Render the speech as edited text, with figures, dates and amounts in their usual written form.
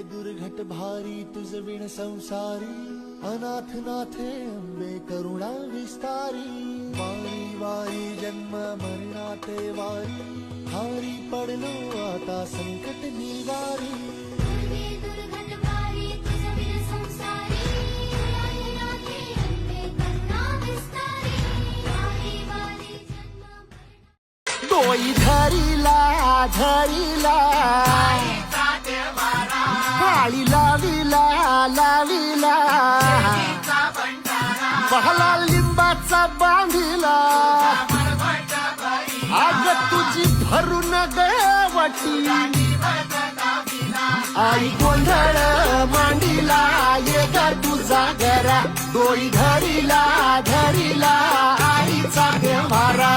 दुर्घट भारी तुझ विण संसारी, अनाथ नाथे अंबे करुणा विस्तारी. वारी वारी जन्म मरणाते वारी, हारी पडलो आता संकट निवारी. दुर्घट भारी तुझ विण संसारी, अनाथ नाथे अंबे करुणा विस्तारी. वारी वारी जन्म डोई धरिला धरिला, काळी लाविला लाविला, पहला लिंबाचा बांधिला. आग तुझी भरून गवटी, आई गोंधळ मांडीला. ये ग तुझा घरा, डोई धरिला धरिला, आईचा व्यवहारा.